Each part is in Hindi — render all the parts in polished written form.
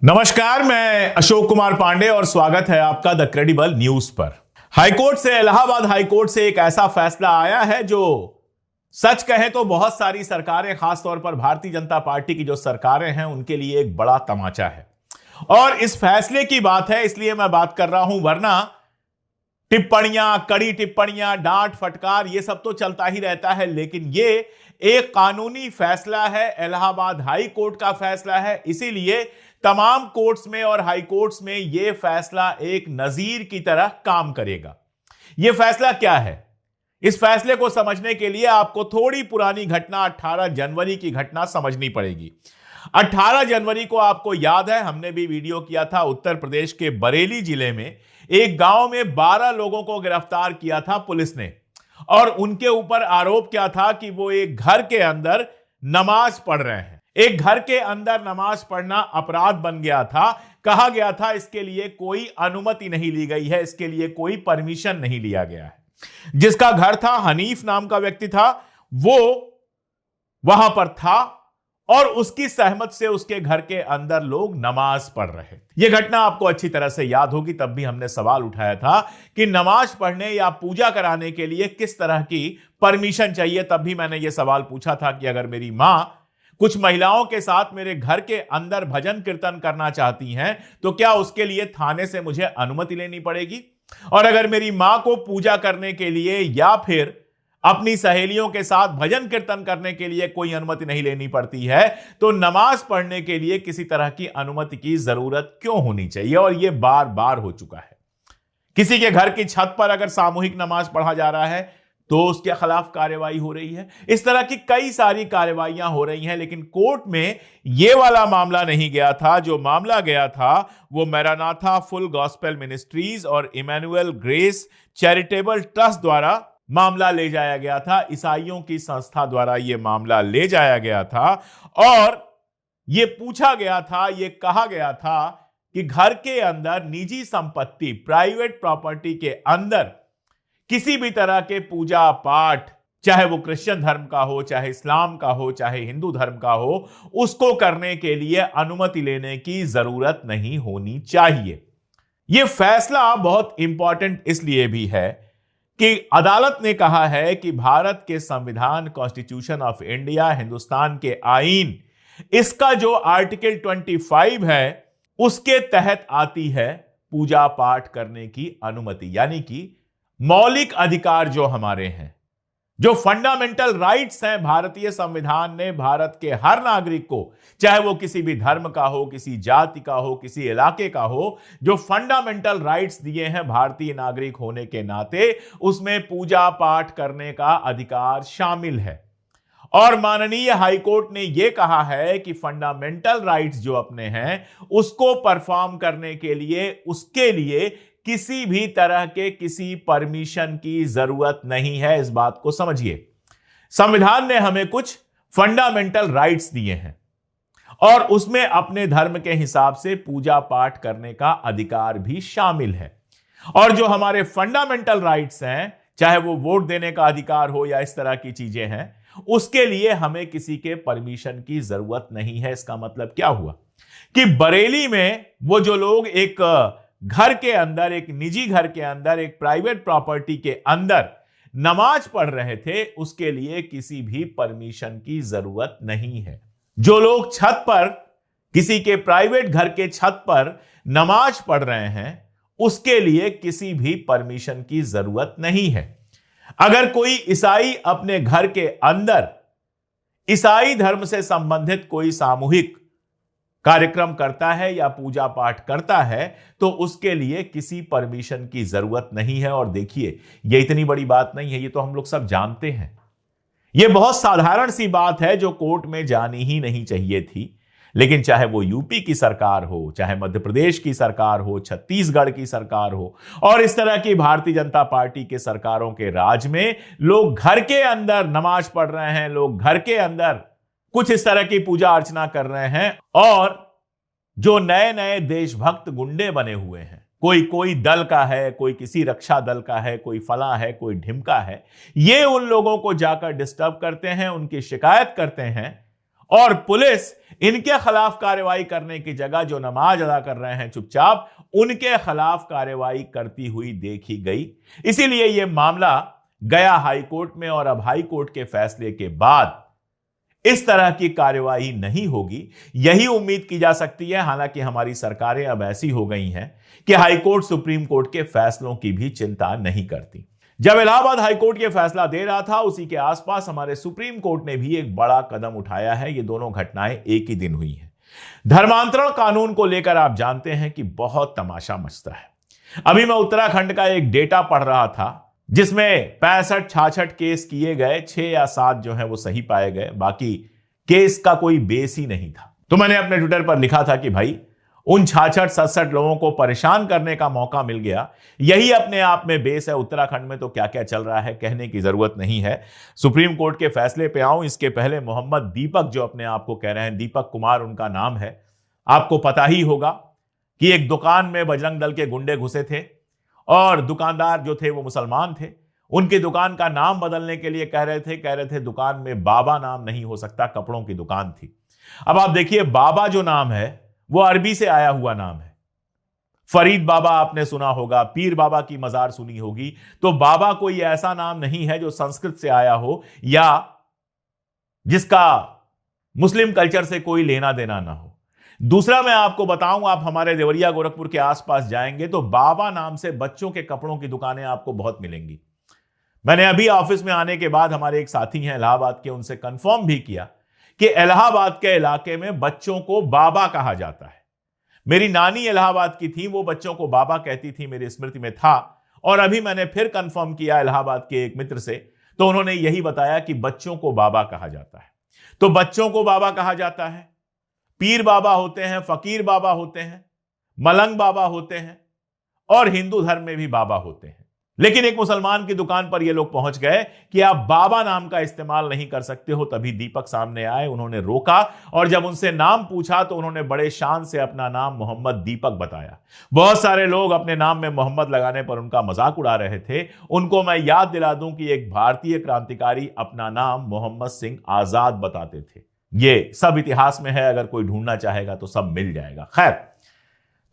नमस्कार, मैं अशोक कुमार पांडे और स्वागत है आपका द क्रेडिबल न्यूज पर। हाईकोर्ट से, इलाहाबाद हाईकोर्ट से एक ऐसा फैसला आया है जो सच कहें तो बहुत सारी सरकारें, खासतौर पर भारतीय जनता पार्टी की जो सरकारें हैं उनके लिए एक बड़ा तमाचा है। और इस फैसले की बात है इसलिए मैं बात कर रहा हूं, वरना टिप्पणियां, कड़ी टिप्पणियां, डांट फटकार ये सब तो चलता ही रहता है, लेकिन ये एक कानूनी फैसला है, इलाहाबाद हाई कोर्ट का फैसला है। इसीलिए तमाम कोर्ट्स में और हाई कोर्ट्स में यह फैसला एक नजीर की तरह काम करेगा। यह फैसला क्या है? इस फैसले को समझने के लिए आपको थोड़ी पुरानी घटना, 18 जनवरी की घटना समझनी पड़ेगी। 18 जनवरी को आपको याद है, हमने भी वीडियो किया था, उत्तर प्रदेश के बरेली जिले में एक गांव में 12 लोगों को गिरफ्तार किया था पुलिस ने। और उनके ऊपर आरोप क्या था कि वो एक घर के अंदर नमाज पढ़ रहे हैं। एक घर के अंदर नमाज पढ़ना अपराध बन गया था। कहा गया था इसके लिए कोई अनुमति नहीं ली गई है, इसके लिए कोई परमिशन नहीं लिया गया है। जिसका घर था, हनीफ नाम का व्यक्ति था, वो वहां पर था और उसकी सहमत से उसके घर के अंदर लोग नमाज पढ़ रहे थे। यह घटना आपको अच्छी तरह से याद होगी। तब भी हमने सवाल उठाया था कि नमाज पढ़ने या पूजा कराने के लिए किस तरह की परमिशन चाहिए। तब भी मैंने यह सवाल पूछा था कि अगर मेरी मां कुछ महिलाओं के साथ मेरे घर के अंदर भजन कीर्तन करना चाहती हैं तो क्या उसके लिए थाने से मुझे अनुमति लेनी पड़ेगी? और अगर मेरी मां को पूजा करने के लिए या फिर अपनी सहेलियों के साथ भजन कीर्तन करने के लिए कोई अनुमति नहीं लेनी पड़ती है तो नमाज पढ़ने के लिए किसी तरह की अनुमति की जरूरत क्यों होनी चाहिए? और यह बार बार हो चुका है। किसी के घर की छत पर अगर सामूहिक नमाज पढ़ा जा रहा है तो उसके खिलाफ कार्रवाई हो रही है। इस तरह की कई सारी कार्रवाइयां हो रही हैं, लेकिन कोर्ट में यह वाला मामला नहीं गया था। जो मामला गया था वो मैरानाथा फुल गॉस्पेल मिनिस्ट्रीज और इमैनुअल ग्रेस चैरिटेबल ट्रस्ट द्वारा मामला ले जाया गया था। ईसाइयों की संस्था द्वारा यह मामला ले जाया गया था और यह पूछा गया था, यह कहा गया था कि घर के अंदर निजी संपत्ति, प्राइवेट प्रॉपर्टी के अंदर किसी भी तरह के पूजा पाठ, चाहे वो क्रिश्चियन धर्म का हो, चाहे इस्लाम का हो, चाहे हिंदू धर्म का हो, उसको करने के लिए अनुमति लेने की जरूरत नहीं होनी चाहिए। यह फैसला बहुत इंपॉर्टेंट इसलिए भी है कि अदालत ने कहा है कि भारत के संविधान, कॉन्स्टिट्यूशन ऑफ इंडिया, हिंदुस्तान के आईन, इसका जो आर्टिकल 25 है उसके तहत आती है पूजा पाठ करने की अनुमति। यानी कि मौलिक अधिकार जो हमारे हैं, जो फंडामेंटल राइट्स हैं, भारतीय संविधान ने भारत के हर नागरिक को, चाहे वो किसी भी धर्म का हो, किसी जाति का हो, किसी इलाके का हो, जो फंडामेंटल राइट्स दिए हैं भारतीय नागरिक होने के नाते, उसमें पूजा पाठ करने का अधिकार शामिल है। और माननीय हाईकोर्ट ने यह कहा है कि फंडामेंटल राइट्स जो अपने हैं उसको परफॉर्म करने के लिए, उसके लिए किसी भी तरह के किसी परमिशन की जरूरत नहीं है। इस बात को समझिए। संविधान ने हमें कुछ फंडामेंटल राइट्स दिए हैं और उसमें अपने धर्म के हिसाब से पूजा पाठ करने का अधिकार भी शामिल है। और जो हमारे फंडामेंटल राइट्स हैं, चाहे वो वोट देने का अधिकार हो या इस तरह की चीजें हैं, उसके लिए हमें किसी के परमिशन की जरूरत नहीं है। इसका मतलब क्या हुआ कि बरेली में वो जो लोग एक घर के अंदर, एक निजी घर के अंदर, एक प्राइवेट प्रॉपर्टी के अंदर नमाज पढ़ रहे थे, उसके लिए किसी भी परमिशन की जरूरत नहीं है। जो लोग छत पर, किसी के प्राइवेट घर के छत पर नमाज पढ़ रहे हैं, उसके लिए किसी भी परमिशन की जरूरत नहीं है। अगर कोई ईसाई अपने घर के अंदर ईसाई धर्म से संबंधित कोई सामूहिक कार्यक्रम करता है या पूजा पाठ करता है तो उसके लिए किसी परमिशन की जरूरत नहीं है। और देखिए, यह इतनी बड़ी बात नहीं है, ये तो हम लोग सब जानते हैं। यह बहुत साधारण सी बात है जो कोर्ट में जानी ही नहीं चाहिए थी। लेकिन चाहे वो यूपी की सरकार हो, चाहे मध्य प्रदेश की सरकार हो, छत्तीसगढ़ की सरकार हो, और इस तरह की भारतीय जनता पार्टी के सरकारों के राज में लोग घर के अंदर नमाज पढ़ रहे हैं, लोग घर के अंदर कुछ इस तरह की पूजा अर्चना कर रहे हैं। और जो नए नए देशभक्त गुंडे बने हुए हैं, कोई दल का है, कोई किसी रक्षा दल का है, कोई फला है, कोई ढिमका है, ये उन लोगों को जाकर डिस्टर्ब करते हैं, उनकी शिकायत करते हैं और पुलिस इनके खिलाफ कार्रवाई करने की जगह जो नमाज अदा कर रहे हैं चुपचाप, उनके खिलाफ कार्रवाई करती हुई देखी गई। इसीलिए यह मामला गया हाईकोर्ट में और अब हाईकोर्ट के फैसले के बाद इस तरह की कार्रवाई नहीं होगी, यही उम्मीद की जा सकती है। हालांकि हमारी सरकारें अब ऐसी हो गई हैं कि हाईकोर्ट सुप्रीम कोर्ट के फैसलों की भी चिंता नहीं करती। जब इलाहाबाद हाईकोर्ट ये फैसला दे रहा था, उसी के आसपास हमारे सुप्रीम कोर्ट ने भी एक बड़ा कदम उठाया है। ये दोनों घटनाएं एक ही दिन हुई हैं। धर्मांतरण कानून को लेकर आप जानते हैं कि बहुत तमाशा मचता है। अभी मैं उत्तराखंड का एक डेटा पढ़ रहा था जिसमें 65-66 केस किए गए, 6 या 7 जो है वो सही पाए गए, बाकी केस का कोई बेस ही नहीं था। तो मैंने अपने ट्विटर पर लिखा था कि भाई उन 66-67 लोगों को परेशान करने का मौका मिल गया, यही अपने आप में बेस है। उत्तराखंड में तो क्या क्या चल रहा है कहने की जरूरत नहीं है। सुप्रीम कोर्ट के फैसले पे आऊं इसके पहले मोहम्मद दीपक जो अपने आप को कह रहे हैं, दीपक कुमार उनका नाम है, आपको पता ही होगा कि एक दुकान में बजरंग दल के गुंडे घुसे थे और दुकानदार जो थे वो मुसलमान थे। उनकी दुकान का नाम बदलने के लिए कह रहे थे दुकान में बाबा नाम नहीं हो सकता, कपड़ों की दुकान थी। अब आप देखिए, बाबा जो नाम है वो अरबी से आया हुआ नाम है। फरीद बाबा आपने सुना होगा, पीर बाबा की मजार सुनी होगी। तो बाबा कोई ऐसा नाम नहीं है जो संस्कृत से आया हो या जिसका मुस्लिम कल्चर से कोई लेना देना ना हो। दूसरा मैं आपको बताऊं, आप हमारे देवरिया गोरखपुर के आसपास जाएंगे तो बाबा नाम से बच्चों के कपड़ों की दुकानें आपको बहुत मिलेंगी। मैंने अभी ऑफिस में आने के बाद हमारे एक साथी हैं इलाहाबाद के, उनसे कंफर्म भी किया कि इलाहाबाद के इलाके में बच्चों को बाबा कहा जाता है। मेरी नानी इलाहाबाद की थी, वो बच्चों को बाबा कहती थी, मेरी स्मृति में था। और अभी मैंने फिर कंफर्म किया इलाहाबाद के एक मित्र से, तो उन्होंने यही बताया कि बच्चों को बाबा कहा जाता है। तो बच्चों को बाबा कहा जाता है, पीर बाबा होते हैं, फकीर बाबा होते हैं, मलंग बाबा होते हैं और हिंदू धर्म में भी बाबा होते हैं। लेकिन एक मुसलमान की दुकान पर ये लोग पहुंच गए कि आप बाबा नाम का इस्तेमाल नहीं कर सकते हो। तभी दीपक सामने आए, उन्होंने रोका और जब उनसे नाम पूछा तो उन्होंने बड़े शान से अपना नाम मोहम्मद दीपक बताया। बहुत सारे लोग अपने नाम में मोहम्मद लगाने पर उनका मजाक उड़ा रहे थे। उनको मैं याद दिला दूं कि एक भारतीय क्रांतिकारी अपना नाम मोहम्मद सिंह आजाद बताते थे। ये सब इतिहास में है, अगर कोई ढूंढना चाहेगा तो सब मिल जाएगा। खैर,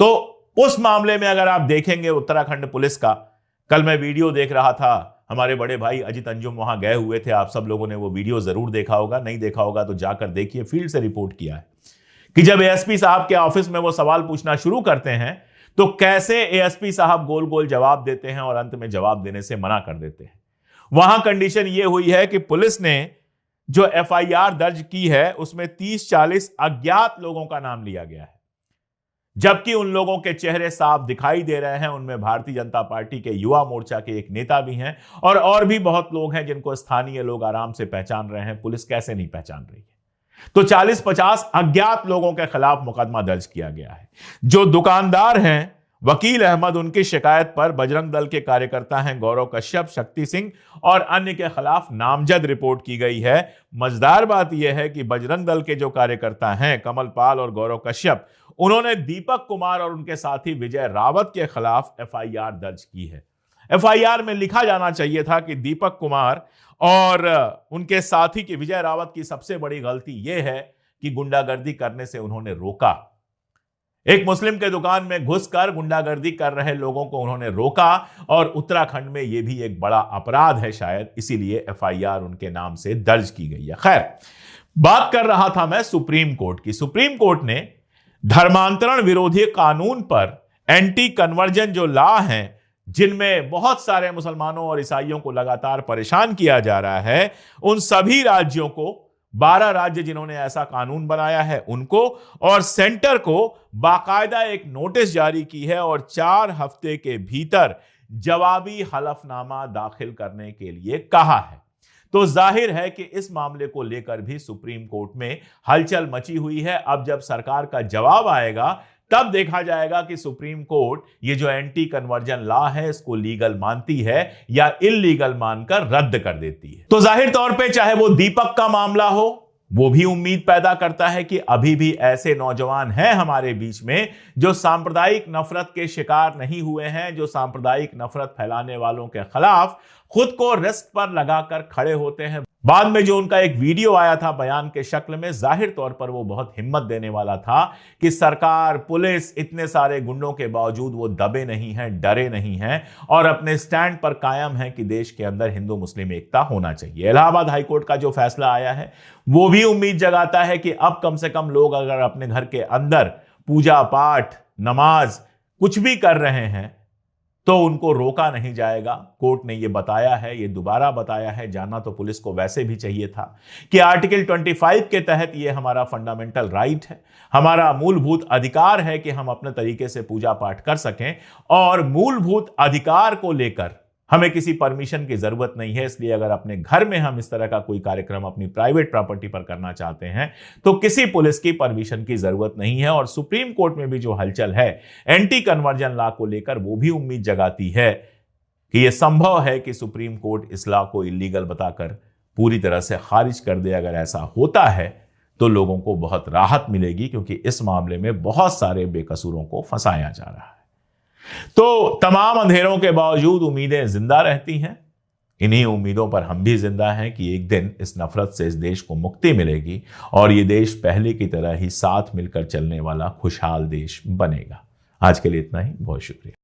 तो उस मामले में अगर आप देखेंगे उत्तराखंड पुलिस का, कल मैं वीडियो देख रहा था, हमारे बड़े भाई अजित अंजुम वहां गए हुए थे। आप सब लोगों ने वो वीडियो जरूर देखा होगा, नहीं देखा होगा तो जाकर देखिए। फील्ड से रिपोर्ट किया है कि जब एएसपी साहब के ऑफिस में वो सवाल पूछना शुरू करते हैं तो कैसे एएसपी साहब गोल गोल जवाब देते हैं और अंत में जवाब देने से मना कर देते हैं। वहां कंडीशन ये हुई है कि पुलिस ने जो एफआईआर दर्ज की है उसमें 30-40 अज्ञात लोगों का नाम लिया गया है, जबकि उन लोगों के चेहरे साफ दिखाई दे रहे हैं। उनमें भारतीय जनता पार्टी के युवा मोर्चा के एक नेता भी हैं और भी बहुत लोग हैं जिनको स्थानीय लोग आराम से पहचान रहे हैं। पुलिस कैसे नहीं पहचान रही है। तो 40-50 अज्ञात लोगों के खिलाफ मुकदमा दर्ज किया गया है। जो दुकानदार हैं वकील अहमद, उनकी शिकायत पर बजरंग दल के कार्यकर्ता हैं गौरव कश्यप, शक्ति सिंह और अन्य के खिलाफ नामजद रिपोर्ट की गई है। मजेदार बात यह है कि बजरंग दल के जो कार्यकर्ता हैं कमल पाल और गौरव कश्यप, उन्होंने दीपक कुमार और उनके साथी विजय रावत के खिलाफ एफआईआर दर्ज की है। एफआईआर में लिखा जाना चाहिए था कि दीपक कुमार और उनके साथी की विजय रावत की सबसे बड़ी गलती यह है कि गुंडागर्दी करने से उन्होंने रोका। एक मुस्लिम के दुकान में घुसकर गुंडागर्दी कर रहे लोगों को उन्होंने रोका और उत्तराखंड में यह भी एक बड़ा अपराध है शायद, इसीलिए एफआईआर उनके नाम से दर्ज की गई है। खैर, बात कर रहा था मैं सुप्रीम कोर्ट की। सुप्रीम कोर्ट ने धर्मांतरण विरोधी कानून पर, एंटी कन्वर्जन जो लॉ हैं जिनमें बहुत सारे मुसलमानों और ईसाइयों को लगातार परेशान किया जा रहा है, उन सभी राज्यों को, 12 राज्य जिन्होंने ऐसा कानून बनाया है उनको और सेंटर को बाकायदा एक नोटिस जारी की है और 4 हफ्ते के भीतर जवाबी हलफनामा दाखिल करने के लिए कहा है। तो जाहिर है कि इस मामले को लेकर भी सुप्रीम कोर्ट में हलचल मची हुई है। अब जब सरकार का जवाब आएगा तब देखा जाएगा कि सुप्रीम कोर्ट ये जो एंटी कन्वर्जन लॉ है इसको लीगल मानती है या इल्लीगल मानकर रद्द कर देती है। तो जाहिर तौर पे चाहे वो दीपक का मामला हो, वो भी उम्मीद पैदा करता है कि अभी भी ऐसे नौजवान हैं हमारे बीच में जो सांप्रदायिक नफरत के शिकार नहीं हुए हैं, जो सांप्रदायिक नफरत फैलाने वालों के खिलाफ खुद को रिस्क पर लगाकर खड़े होते हैं। बाद में जो उनका एक वीडियो आया था बयान के शक्ल में, जाहिर तौर पर वो बहुत हिम्मत देने वाला था कि सरकार, पुलिस, इतने सारे गुंडों के बावजूद वो दबे नहीं हैं, डरे नहीं हैं और अपने स्टैंड पर कायम हैं कि देश के अंदर हिंदू मुस्लिम एकता होना चाहिए। इलाहाबाद हाईकोर्ट का जो फैसला आया है वो भी उम्मीद जगाता है कि अब कम से कम लोग अगर अपने घर के अंदर पूजा पाठ, नमाज कुछ भी कर रहे हैं तो उनको रोका नहीं जाएगा। कोर्ट ने यह बताया है, यह दोबारा बताया है, जाना तो पुलिस को वैसे भी चाहिए था कि आर्टिकल 25 के तहत यह हमारा फंडामेंटल राइट है, हमारा मूलभूत अधिकार है कि हम अपने तरीके से पूजा पाठ कर सकें और मूलभूत अधिकार को लेकर हमें किसी परमिशन की जरूरत नहीं है। इसलिए अगर अपने घर में हम इस तरह का कोई कार्यक्रम अपनी प्राइवेट प्रॉपर्टी पर करना चाहते हैं तो किसी पुलिस की परमिशन की जरूरत नहीं है। और सुप्रीम कोर्ट में भी जो हलचल है एंटी कन्वर्जन लॉ को लेकर, वो भी उम्मीद जगाती है कि यह संभव है कि सुप्रीम कोर्ट इस लॉ को इलीगल बताकर पूरी तरह से खारिज कर दे। अगर ऐसा होता है तो लोगों को बहुत राहत मिलेगी, क्योंकि इस मामले में बहुत सारे बेकसूरों को फंसाया जा रहा है। तो तमाम अंधेरों के बावजूद उम्मीदें जिंदा रहती हैं। इन्हीं उम्मीदों पर हम भी जिंदा हैं कि एक दिन इस नफरत से इस देश को मुक्ति मिलेगी और ये देश पहले की तरह ही साथ मिलकर चलने वाला खुशहाल देश बनेगा। आज के लिए इतना ही, बहुत शुक्रिया।